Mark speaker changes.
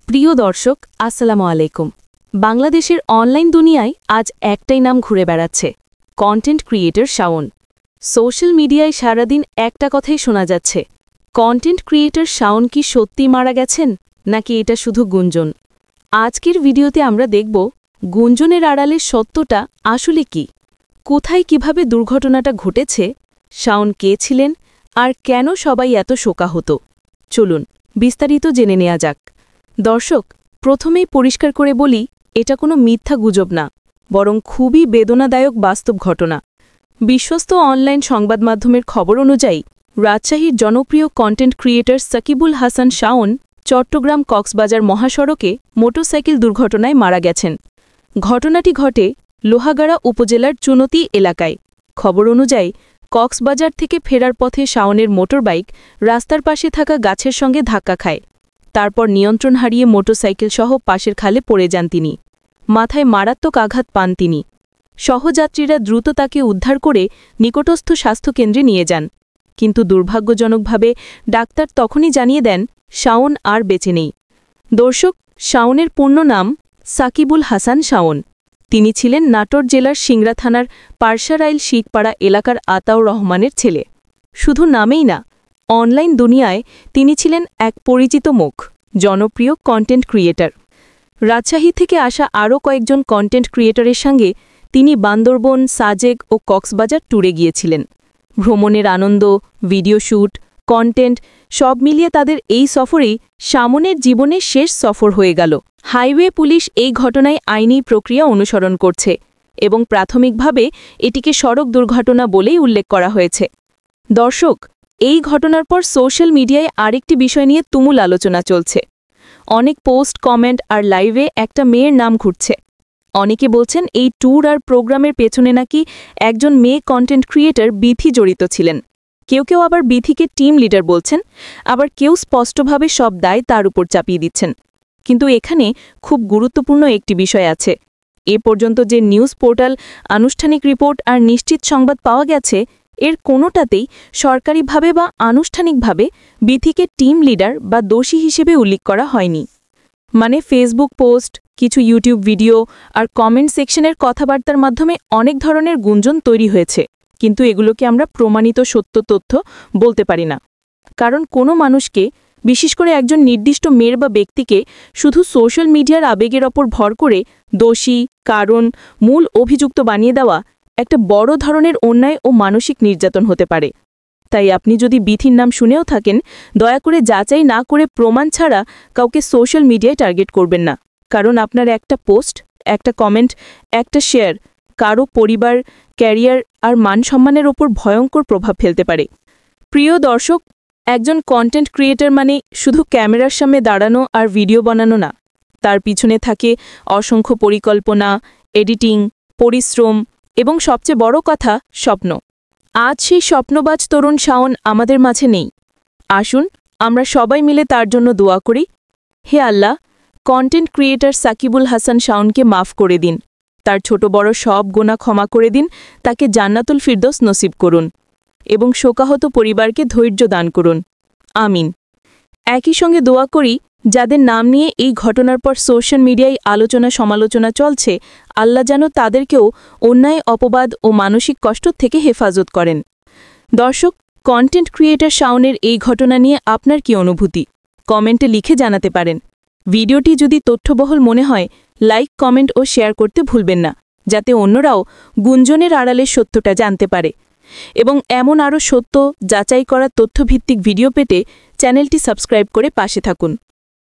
Speaker 1: প্রিয় দর্শক আসসালামু আলাইকুম। বাংলাদেশের অনলাইন দুনিয়ায় আজ একটাই নাম ঘুরে বেড়াচ্ছে, কন্টেন্ট ক্রিয়েটর শাওন। সোশ্যাল মিডিয়ায় সারাদিন একটা কথাই শোনা যাচ্ছে, কন্টেন্ট ক্রিয়েটর শাওন কি সত্যি মারা গেছেন নাকি এটা শুধু গুঞ্জন। আজকের ভিডিওতে আমরা দেখব গুঞ্জনের আড়ালে সত্যটা আসলে কি, কোথায় কিভাবে দুর্ঘটনাটা ঘটেছে, শাওন কে ছিলেন আর কেন সবাই এত শোকাহত। চলুন বিস্তারিত জেনে নেওয়া যাক। দর্শক, প্রথমেই পরিষ্কার করে বলি, এটা কোনো মিথ্যা গুজব না, বরং খুবই বেদনাদায়ক বাস্তব ঘটনা। বিশ্বস্ত অনলাইন সংবাদ মাধ্যমের খবর অনুযায়ী রাজশাহীর জনপ্রিয় কন্টেন্ট ক্রিয়েটর সাকিবুল হাসান শাওন চট্টগ্রাম কক্সবাজার মহাসড়কে মোটরসাইকেল দুর্ঘটনায় মারা গেছেন। ঘটনাটি ঘটে লোহাগাড়া উপজেলার চুনতি এলাকায়। খবর অনুযায়ী কক্সবাজার থেকে ফেরার পথে শাওনের মোটরবাইক রাস্তার পাশে থাকা গাছের সঙ্গে ধাক্কা খায়। তারপর নিয়ন্ত্রণ হারিয়ে মোটরসাইকেল সহ পাশের খালে পড়ে যান তিনি। মাথায় মারাত্মক আঘাত পান তিনি। সহযাত্রীরা দ্রুত তাকে উদ্ধার করে নিকটস্থ স্বাস্থ্যকেন্দ্রে নিয়ে যান, কিন্তু দুর্ভাগ্যজনকভাবে ডাক্তার তখনই জানিয়ে দেন শাওন আর বেঁচে নেই। দর্শক, শাওনের পূর্ণ নাম সাকিবুল হাসান শাওন। তিনি ছিলেন নাটোর জেলার সিংড়া থানার পারসারাইল শিখপাড়া এলাকার আতাউর রহমানের ছেলে। শুধু নামেই না, অনলাইন দুনিয়ায় তিনি ছিলেন এক পরিচিত মুখ, জনপ্রিয় কন্টেন্ট ক্রিয়েটর। রাজশাহী থেকে আসা আরও কয়েকজন কন্টেন্ট ক্রিয়েটরের সঙ্গে তিনি বান্দরবন, সাজেক ও কক্সবাজার ট্যুরে গিয়েছিলেন। ভ্রমণের আনন্দ, ভিডিও শ্যুট, কন্টেন্ট সব মিলিয়ে তাদের এই সফরেই শাওনের জীবনের শেষ সফর হয়ে গেল। হাইওয়ে পুলিশ এই ঘটনায় আইনি প্রক্রিয়া অনুসরণ করছে এবং প্রাথমিকভাবে এটিকে সড়ক দুর্ঘটনা বলেই উল্লেখ করা হয়েছে। দর্শক, এই ঘটনার পর সোশ্যাল মিডিয়ায় আরেকটি বিষয় নিয়ে তুমুল আলোচনা চলছে। অনেক পোস্ট, কমেন্ট আর লাইভে একটা মেয়ের নাম ঘুরছে। অনেকে বলছেন এই ট্যুর আর প্রোগ্রামের পেছনে নাকি একজন মেয়ে কন্টেন্ট ক্রিয়েটর বিথি জড়িত ছিলেন। কেউ কেউ আবার বিথিকে টিম লিডার বলছেন, আবার কেউ স্পষ্টভাবে সব দায় তার উপর চাপিয়ে দিচ্ছেন। কিন্তু এখানে খুব গুরুত্বপূর্ণ একটি বিষয় আছে। এ পর্যন্ত যে নিউজ পোর্টাল, আনুষ্ঠানিক রিপোর্ট আর নিশ্চিত সংবাদ পাওয়া গেছে, এর কোনোটাতেই সরকারিভাবে বা আনুষ্ঠানিকভাবে বিথিকে টিম লিডার বা দোষী হিসেবে উল্লেখ করা হয়নি। মানে ফেসবুক পোস্ট, কিছু ইউটিউব ভিডিও আর কমেন্ট সেকশনের কথাবার্তার মাধ্যমে অনেক ধরনের গুঞ্জন তৈরি হয়েছে, কিন্তু এগুলোকে আমরা প্রমাণিত সত্য তথ্য বলতে পারি না। কারণ কোনো মানুষকে, বিশেষ করে একজন নির্দিষ্ট মেয়ের বা ব্যক্তিকে শুধু সোশ্যাল মিডিয়ার আবেগের ওপর ভর করে দোষী, কারণ, মূল অভিযুক্ত বানিয়ে দেওয়া একটা বড় ধরনের অন্যায় ও মানসিক নির্যাতন হতে পারে। তাই আপনি যদি বিথির নাম শুনেও থাকেন, দয়া করে যাচাই না করে প্রমাণ ছাড়া কাউকে সোশ্যাল মিডিয়ায় টার্গেট করবেন না। কারণ আপনার একটা পোস্ট, একটা কমেন্ট, একটা শেয়ার কারো পরিবার, ক্যারিয়ার আর মান সম্মানের ওপর ভয়ঙ্কর প্রভাব ফেলতে পারে। প্রিয় দর্শক, একজন কন্টেন্ট ক্রিয়েটর মানে শুধু ক্যামেরার সামনে দাঁড়ানো আর ভিডিও বানানো না। তার পিছনে থাকে অসংখ্য পরিকল্পনা, এডিটিং, পরিশ্রম এবং সবচেয়ে বড় কথা, স্বপ্ন। আজ সেই স্বপ্নবাজ তরুণ শাওন আমাদের মাঝে নেই। আসুন আমরা সবাই মিলে তার জন্য দোয়া করি। হে আল্লাহ, কন্টেন্ট ক্রিয়েটর সাকিবুল হাসান শাওনকে মাফ করে দিন, তার ছোট বড় সব গুনাহ ক্ষমা করে দিন, তাকে জান্নাতুল ফিরদৌস নসিব করুন এবং শোকাহত পরিবারকে ধৈর্য দান করুন। আমিন। একই সঙ্গে দোয়া করি, যাদের নাম নিয়ে এই ঘটনার পর সোশ্যাল মিডিয়ায় আলোচনা সমালোচনা চলছে, আল্লাহ যেন তাদেরকেও অন্যায়, অপবাদ ও মানসিক কষ্ট থেকে হেফাজত করেন। দর্শক, কন্টেন্ট ক্রিয়েটর শাওনের এই ঘটনা নিয়ে আপনার কি অনুভূতি, কমেন্টে লিখে জানাতে পারেন। ভিডিওটি যদি তথ্যবহুল মনে হয়, লাইক, কমেন্ট ও শেয়ার করতে ভুলবেন না, যাতে অন্যরাও গুঞ্জনের আড়ালের সত্যটা জানতে পারে। এবং এমন আরও সত্য, যাচাই করা তথ্যভিত্তিক ভিডিও পেতে চ্যানেলটি সাবস্ক্রাইব করে পাশে থাকুন।